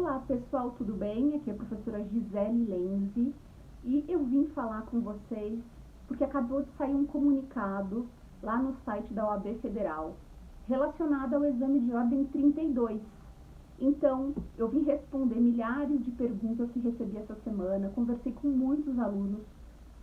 Olá pessoal, tudo bem? Aqui é a professora Gisele Lenzi e eu vim falar com vocês porque acabou de sair um comunicado lá no site da OAB Federal relacionado ao exame de ordem 32. Então, eu vim responder milhares de perguntas que recebi essa semana, conversei com muitos alunos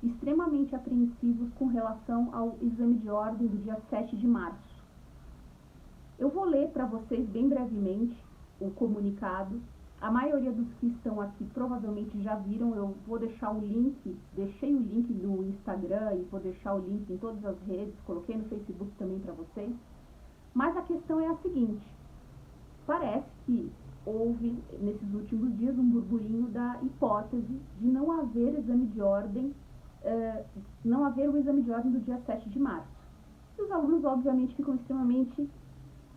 extremamente apreensivos com relação ao exame de ordem do dia 7 de março. Eu vou ler para vocês bem brevemente o comunicado. A maioria dos que estão aqui provavelmente já viram. Eu vou deixar o link, deixei o link no Instagram e vou deixar o link em todas as redes, coloquei no Facebook também para vocês. Mas a questão é a seguinte: parece que houve nesses últimos dias um burburinho da hipótese de não haver exame de ordem, não haver o exame de ordem do dia 7 de março. E os alunos obviamente ficam extremamente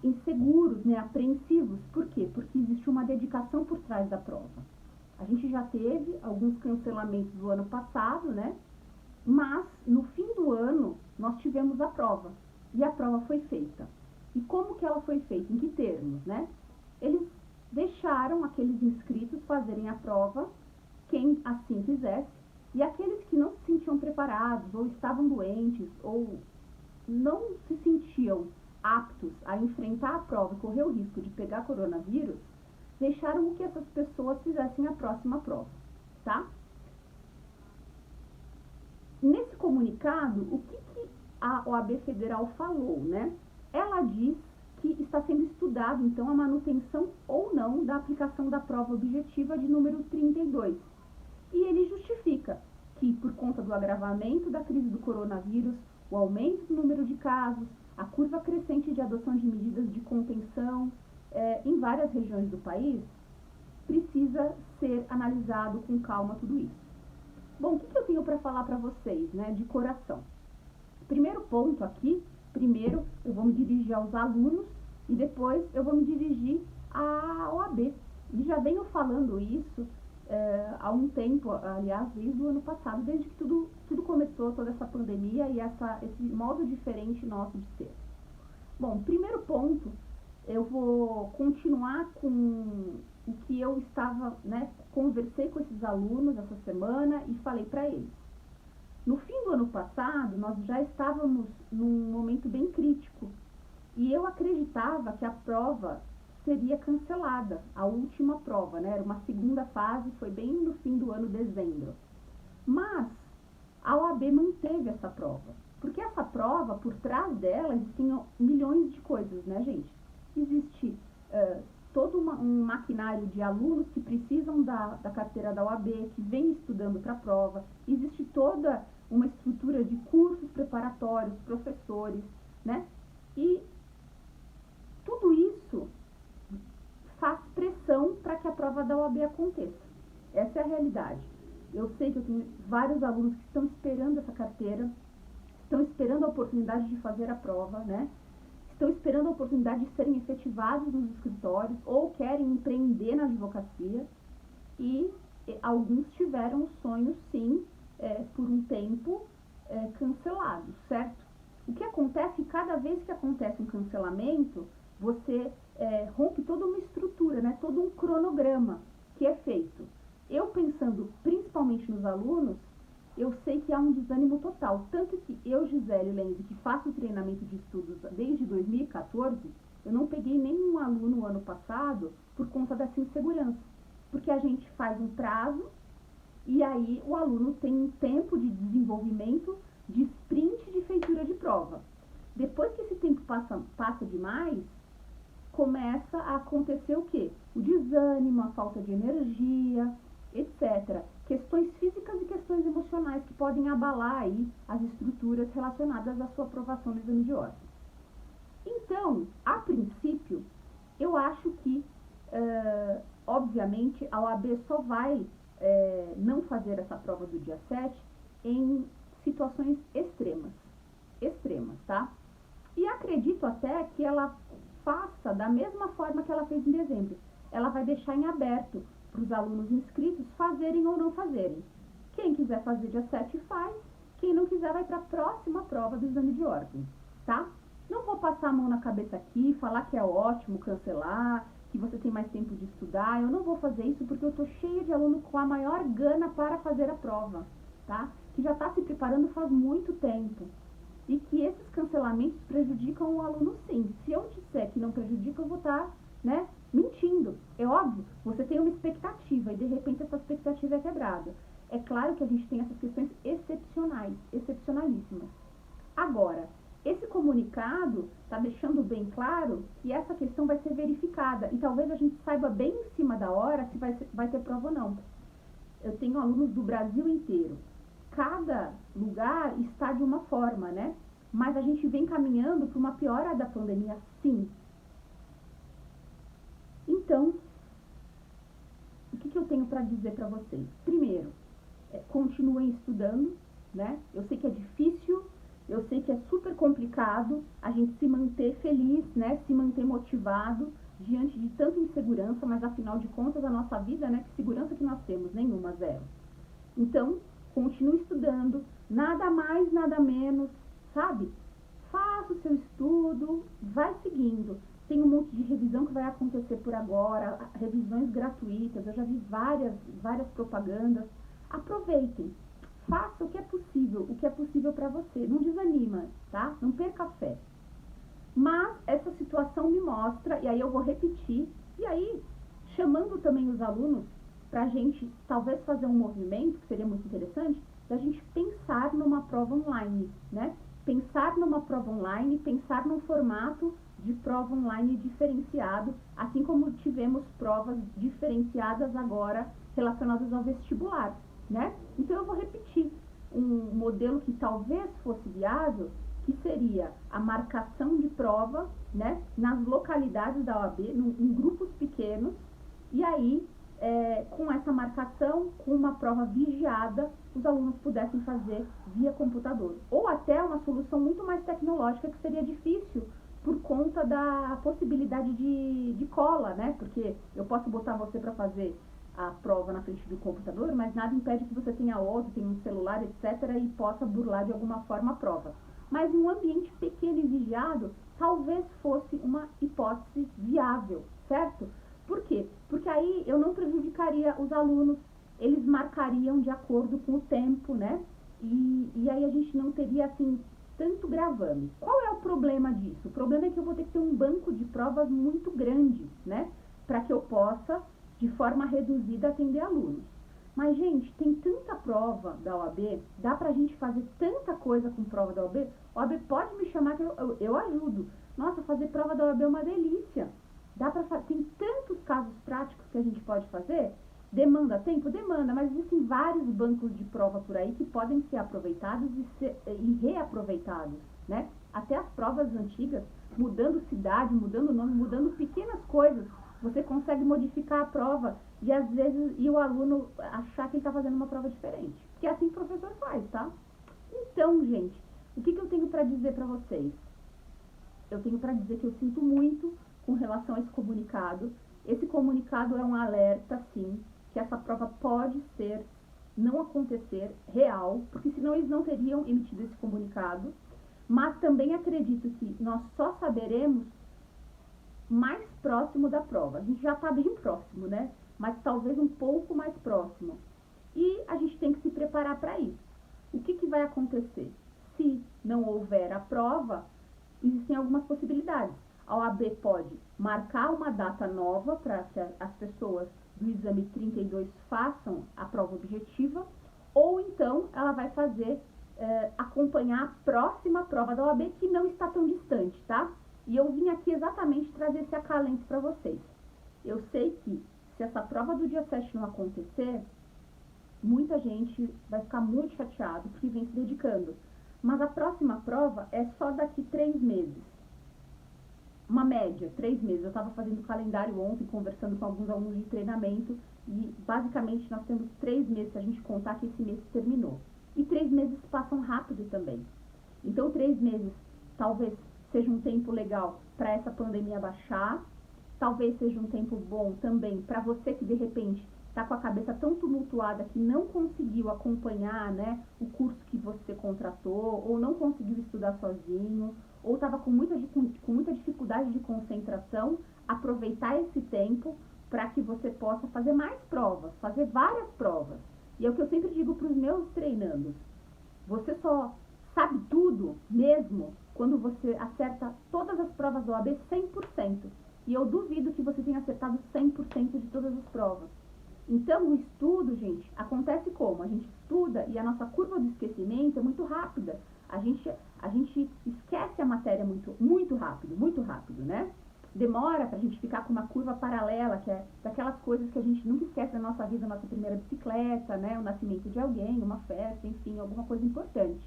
inseguros, apreensivos. Por quê? Porque existe uma dedicação por trás da prova. A gente já teve alguns cancelamentos do ano passado, mas no fim do ano nós tivemos a prova. E a prova foi feita. E como que ela foi feita? Em que termos, Eles deixaram aqueles inscritos fazerem a prova, quem assim quisesse, e aqueles que não se sentiam preparados, ou estavam doentes, ou não se sentiam aptos a enfrentar a prova e correr o risco de pegar coronavírus, deixaram que essas pessoas fizessem a próxima prova, tá? Nesse comunicado, o que a OAB Federal falou, Ela diz que está sendo estudado, então, a manutenção ou não da aplicação da prova objetiva de número 32. E ele justifica que, por conta do agravamento da crise do coronavírus, o aumento do número de casos, a curva crescente de adoção de medidas de contenção em várias regiões do país, precisa ser analisado com calma tudo isso. Bom, o que eu tenho para falar para vocês, de coração? Primeiro ponto aqui, primeiro eu vou me dirigir aos alunos e depois eu vou me dirigir à OAB. E já venho falando isso há um tempo, aliás, desde o ano passado, desde que tudo começou, toda essa pandemia e esse modo diferente nosso de ser. Bom, primeiro ponto, eu vou continuar com o que eu estava, conversei com esses alunos essa semana e falei para eles. No fim do ano passado, nós já estávamos num momento bem crítico e eu acreditava que a prova seria cancelada, a última prova, era uma segunda fase, foi bem no fim do ano, dezembro. Mas a OAB manteve essa prova, porque essa prova, por trás dela, existem milhões de coisas, gente? Existe todo um maquinário de alunos que precisam da carteira da OAB, que vem estudando para a prova, existe toda uma estrutura de cursos preparatórios, professores, E tudo isso faz pressão para que a prova da OAB aconteça. Essa é a realidade. Eu sei que eu tenho vários alunos que estão esperando essa carteira, estão esperando a oportunidade de fazer a prova, Estão esperando a oportunidade de serem efetivados nos escritórios ou querem empreender na advocacia e alguns tiveram o sonho, sim, por um tempo cancelado, certo? O que acontece, cada vez que acontece um cancelamento, você rompe toda uma estrutura, todo um cronograma que é feito. Eu pensando principalmente nos alunos, eu sei que há um desânimo total. Tanto que eu, Gisele Lenzi, que faço treinamento de estudos desde 2014, eu não peguei nenhum aluno no ano passado por conta dessa insegurança. Porque a gente faz um prazo e aí o aluno tem um tempo de desenvolvimento de sprint de feitura de prova. Depois que esse tempo passa demais, começa a acontecer o quê? O desânimo, a falta de energia, etc. Questões físicas e questões emocionais que podem abalar aí as estruturas relacionadas à sua aprovação no exame de ordem. Então, a princípio, eu acho que, obviamente, a OAB só vai não fazer essa prova do dia 7 em situações extremas, tá? E acredito até que ela faça da mesma forma que ela fez em dezembro. Ela vai deixar em aberto para os alunos inscritos fazerem ou não fazerem. Quem quiser fazer dia 7 faz, quem não quiser vai para a próxima prova do exame de ordem, tá? Não vou passar a mão na cabeça aqui, falar que é ótimo cancelar, que você tem mais tempo de estudar, eu não vou fazer isso porque eu estou cheia de aluno com a maior gana para fazer a prova, tá? Que já está se preparando faz muito tempo. E que esses cancelamentos prejudicam o aluno sim. Se eu disser que não prejudica, eu vou estar, né, mentindo. É óbvio, você tem uma expectativa e de repente essa expectativa é quebrada. É claro que a gente tem essas questões excepcionais, excepcionalíssimas. Agora, esse comunicado está deixando bem claro que essa questão vai ser verificada e talvez a gente saiba bem em cima da hora se vai ter prova ou não. Eu tenho alunos do Brasil inteiro. Cada lugar está de uma forma, né? Mas a gente vem caminhando para uma piora da pandemia, sim. Então, o que eu tenho para dizer para vocês? Primeiro, continuem estudando, né? Eu sei que é difícil, eu sei que é super complicado a gente se manter feliz, né? Se manter motivado diante de tanta insegurança, mas afinal de contas a nossa vida, né? Que segurança que nós temos? Nenhuma, zero. Então, continue estudando, nada mais, nada menos, sabe? Faça o seu estudo, vai seguindo. Tem um monte de revisão que vai acontecer por agora, revisões gratuitas, eu já vi várias propagandas. Aproveitem, faça o que é possível para você. Não desanima, tá? Não perca a fé. Mas essa situação me mostra, e aí eu vou repetir, e aí chamando também os alunos para a gente talvez fazer um movimento, que seria muito interessante, da gente pensar numa prova online, né? Pensar numa prova online, pensar num formato de prova online diferenciado, assim como tivemos provas diferenciadas agora relacionadas ao vestibular, né? Então eu vou repetir um modelo que talvez fosse viável, que seria a marcação de prova, né, nas localidades da OAB, em grupos pequenos, e aí, com essa marcação, com uma prova vigiada, os alunos pudessem fazer via computador. Ou até uma solução muito mais tecnológica, que seria difícil por conta da possibilidade de cola, né? Porque eu posso botar você para fazer a prova na frente do computador, mas nada impede que você tenha outro, tenha um celular, etc., e possa burlar de alguma forma a prova. Mas em um ambiente pequeno e vigiado, talvez fosse uma hipótese viável, certo? Por quê? Porque aí eu não prejudicaria os alunos, eles marcariam de acordo com o tempo, né? E aí a gente não teria, assim, tanto gravame. Qual é o problema disso? O problema é que eu vou ter que ter um banco de provas muito grande, né? Para que eu possa, de forma reduzida, atender alunos. Mas, gente, tem tanta prova da OAB, dá pra gente fazer tanta coisa com prova da OAB. A OAB pode me chamar que eu ajudo. Nossa, fazer prova da OAB é uma delícia. Tem tantos casos práticos que a gente pode fazer. Demanda tempo? Demanda, mas existem vários bancos de prova por aí que podem ser aproveitados e reaproveitados, né? Até as provas antigas, mudando cidade, mudando nome, mudando pequenas coisas, você consegue modificar a prova e às vezes o aluno achar que ele está fazendo uma prova diferente. Que é assim que o professor faz, tá? Então, gente, o que eu tenho para dizer para vocês? Eu tenho para dizer que eu sinto muito com relação a esse comunicado. Esse comunicado é um alerta, sim, que essa prova pode ser, não acontecer, real, porque senão eles não teriam emitido esse comunicado. Mas também acredito que nós só saberemos mais próximo da prova. A gente já está bem próximo, né? Mas talvez um pouco mais próximo. E a gente tem que se preparar para isso. O que vai acontecer? Se não houver a prova, existem algumas possibilidades. A OAB pode marcar uma data nova para que as pessoas do exame 32 façam a prova objetiva, ou então ela vai fazer, acompanhar a próxima prova da OAB, que não está tão distante, tá? E eu vim aqui exatamente trazer esse acalento para vocês. Eu sei que se essa prova do dia 7 não acontecer, muita gente vai ficar muito chateado porque vem se dedicando. Mas a próxima prova é só daqui 3 meses. Uma média, 3 meses. Eu estava fazendo o calendário ontem, conversando com alguns alunos de treinamento, e basicamente nós temos 3 meses, se a gente contar que esse mês terminou. E 3 meses passam rápido também. Então 3 meses talvez seja um tempo legal para essa pandemia baixar, talvez seja um tempo bom também para você que de repente está com a cabeça tão tumultuada que não conseguiu acompanhar, né, o curso que você contratou, ou não conseguiu estudar sozinho, ou estava com muita dificuldade de concentração. aproveitar esse tempo para que você possa fazer mais provas, fazer várias provas. E é o que eu sempre digo para os meus treinandos. Você só sabe tudo mesmo quando você acerta todas as provas da OAB 100%. E eu duvido que você tenha acertado 100% de todas as provas. Então, o estudo, gente, acontece como? A gente estuda e a nossa curva do esquecimento é muito rápida. A gente esquece a matéria muito rápido, né? Demora pra gente ficar com uma curva paralela, que é daquelas coisas que a gente nunca esquece da nossa vida, a nossa primeira bicicleta, né? O nascimento de alguém, uma festa, enfim, alguma coisa importante.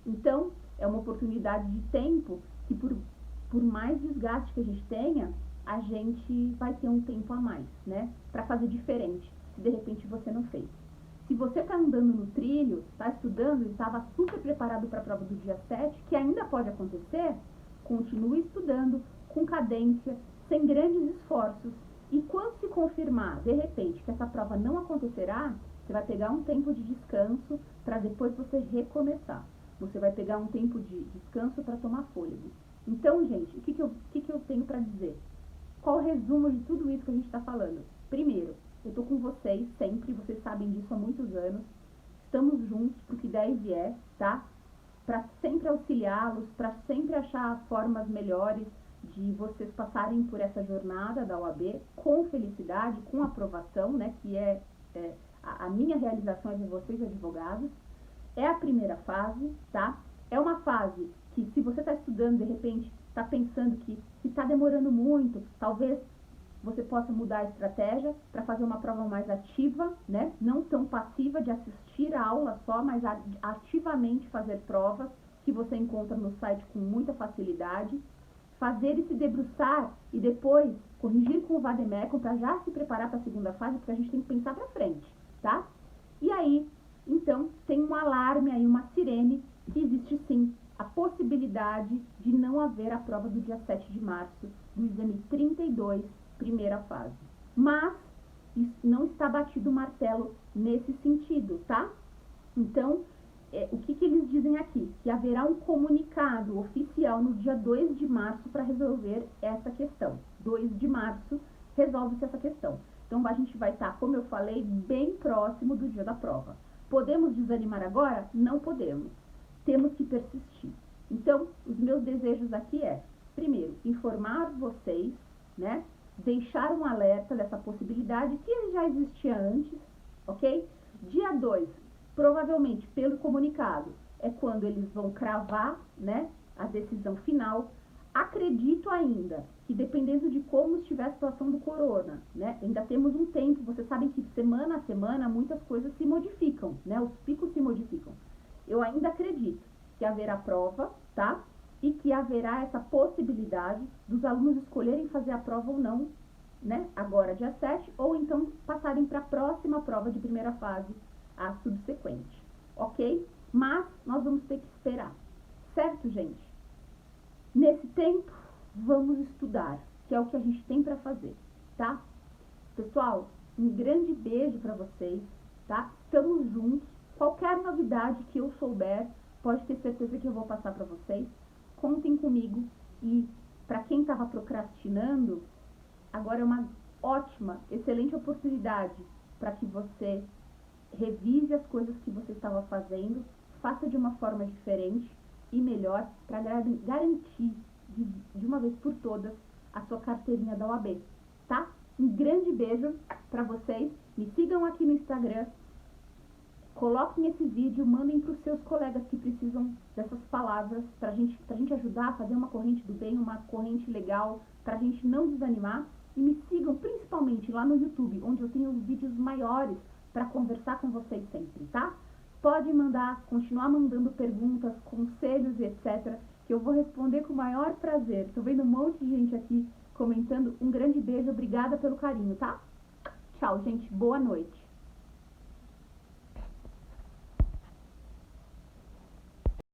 Então, é uma oportunidade de tempo que por mais desgaste que a gente tenha, a gente vai ter um tempo a mais, né? Para fazer diferente, se de repente você não fez. Se você está andando no trilho, está estudando e estava super preparado para a prova do dia 7, que ainda pode acontecer, continue estudando com cadência, sem grandes esforços. E quando se confirmar, de repente, que essa prova não acontecerá, você vai pegar um tempo de descanso para depois você recomeçar. Você vai pegar um tempo de descanso para tomar fôlego. Então, gente, o que eu tenho para dizer? Qual o resumo de tudo isso que a gente está falando? Primeiro, eu estou com vocês sempre, vocês sabem disso há muitos anos. Estamos juntos para o que der e vier, tá? Para sempre auxiliá-los, para sempre achar formas melhores de vocês passarem por essa jornada da OAB com felicidade, com aprovação, né? Que a minha realização é de vocês, advogados. É a primeira fase, tá? É uma fase que, se você está estudando, de repente, está pensando que se está demorando muito, talvez você possa mudar a estratégia para fazer uma prova mais ativa, né? Não tão passiva de assistir a aula só, mas ativamente fazer provas que você encontra no site com muita facilidade. Fazer e se debruçar e depois corrigir com o Vademecum para já se preparar para a segunda fase, porque a gente tem que pensar para frente, tá? E aí, então, tem um alarme aí, uma sirene, que existe sim a possibilidade de não haver a prova do dia 7 de março, do exame 32, primeira fase. Mas não está batido o martelo nesse sentido, tá? Então, o que eles dizem aqui? Que haverá um comunicado oficial no dia 2 de março para resolver essa questão. 2 de março resolve-se essa questão. Então, a gente vai estar, como eu falei, bem próximo do dia da prova. Podemos desanimar agora? Não podemos. Temos que persistir. Então, os meus desejos aqui primeiro, informar vocês, né? Deixar um alerta dessa possibilidade que já existia antes, ok? Dia 2, provavelmente pelo comunicado, é quando eles vão cravar, né, a decisão final. Acredito ainda que, dependendo de como estiver a situação do corona, né, ainda temos um tempo. Vocês sabem que semana a semana muitas coisas se modificam, né, os picos se modificam. Eu ainda acredito que haverá prova, tá? E que haverá essa possibilidade dos alunos escolherem fazer a prova ou não, né, agora dia 7, ou então passarem para a próxima prova de primeira fase, a subsequente, ok? Mas nós vamos ter que esperar, certo, gente? Nesse tempo, vamos estudar, que é o que a gente tem para fazer, tá? Pessoal, um grande beijo para vocês, tá? Estamos juntos. Qualquer novidade que eu souber, pode ter certeza que eu vou passar para vocês. Contem comigo. E para quem estava procrastinando, agora é uma ótima, excelente oportunidade para que você revise as coisas que você estava fazendo, faça de uma forma diferente e melhor, para garantir de uma vez por todas a sua carteirinha da OAB, tá? Um grande beijo para vocês. Me sigam aqui no Instagram. Coloquem esse vídeo, mandem para os seus colegas que precisam dessas palavras pra gente ajudar a fazer uma corrente do bem, uma corrente legal, pra gente não desanimar. E me sigam principalmente lá no YouTube, onde eu tenho vídeos maiores para conversar com vocês sempre, tá? Pode continuar mandando perguntas, conselhos e etc, que eu vou responder com o maior prazer. Tô vendo um monte de gente aqui comentando. Um grande beijo, obrigada pelo carinho, tá? Tchau, gente, boa noite.